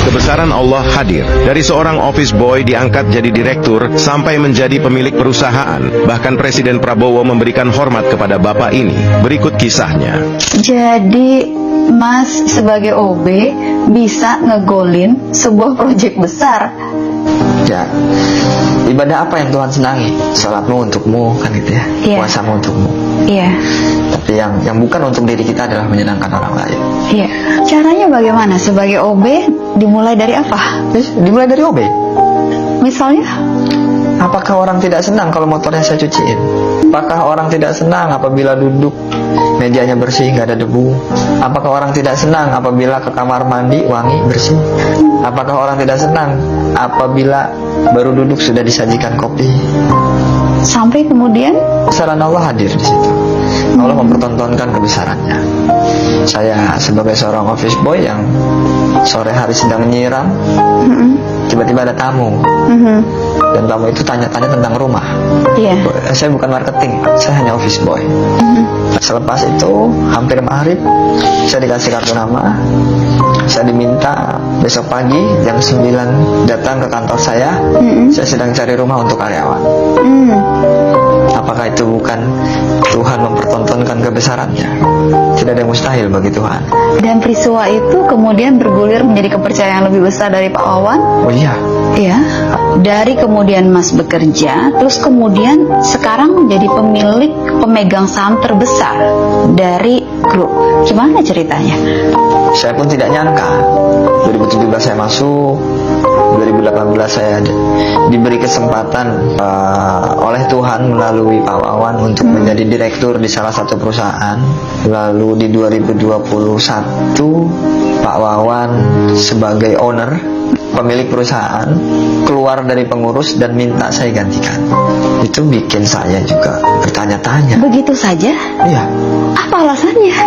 Kebesaran Allah hadir. Dari seorang office boy diangkat jadi direktur sampai menjadi pemilik perusahaan. Bahkan Presiden Prabowo memberikan hormat kepada bapak ini. Berikut kisahnya. Jadi Mas sebagai OB bisa ngegolin sebuah proyek besar. Ya, ibadah apa yang Tuhan senangi? Salatmu untukmu, kan gitu ya. Iya. Puasamu untukmu. Iya. Tapi yang bukan untuk diri kita adalah menyenangkan orang lain. Iya. Caranya bagaimana sebagai OB? Dimulai dari apa? Dimulai dari OB. Misalnya? Apakah orang tidak senang kalau motornya saya cuciin? Apakah orang tidak senang apabila duduk mejanya bersih, nggak ada debu? Apakah orang tidak senang apabila ke kamar mandi wangi, bersih? Apakah orang tidak senang apabila baru duduk sudah disajikan kopi? Sampai kemudian? Kebesaran Allah hadir di situ. Allah mempertontonkan kebesarannya. Saya sebagai seorang office boy yang sore hari sedang nyiram, tiba-tiba ada tamu. Dan tamu itu tanya-tanya tentang rumah. Iya. Saya bukan marketing, saya hanya office boy. Selepas itu hampir maghrib, saya dikasih kartu nama. Saya diminta besok pagi jam 9 datang ke kantor saya. Saya sedang cari rumah untuk karyawan. Apakah itu bukan Tuhan mempertontonkan kebesarannya? Tidak ada yang mustahil bagi Tuhan. Dan peristiwa itu kemudian bergulir menjadi kepercayaan lebih besar dari Pak Wawan. Oh iya. Iya. Dari kemudian Mas bekerja, terus kemudian sekarang menjadi pemegang saham terbesar dari grup. Gimana ceritanya? Saya pun tidak nyangka. 2017 saya masuk, 2018 saya diberi kesempatan oleh Tuhan melalui Pak Wawan untuk menjadi direktur di salah satu perusahaan. Lalu di 2021 Pak Wawan sebagai owner, pemilik perusahaan, keluar dari pengurus dan minta saya gantikan. Itu bikin saya juga bertanya-tanya. Begitu saja? Iya. Apa alasannya?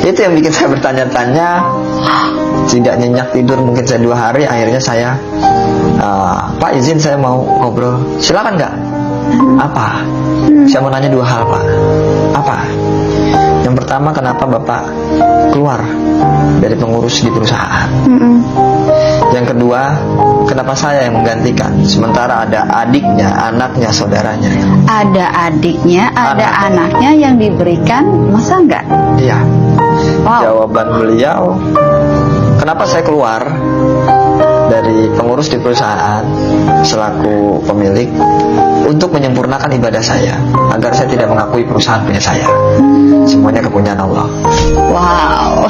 Itu yang bikin saya bertanya-tanya. Tidak nyenyak tidur mungkin saya 2 hari. Akhirnya saya Pak izin saya mau ngobrol. Silakan nggak? Apa? Saya mau nanya 2 hal Pak. Apa? Yang pertama, kenapa Bapak keluar dari pengurus di perusahaan? Yang kedua, kenapa saya yang menggantikan? Sementara ada adiknya, anaknya, saudaranya. Ada adiknya, ada anaknya yang diberikan, masa enggak? Iya. Wow. Jawaban beliau, kenapa saya keluar dari pengurus di perusahaan selaku pemilik untuk menyempurnakan ibadah saya, agar saya tidak mengakui perusahaan punya saya. Semuanya kepunyaan Allah. Wow.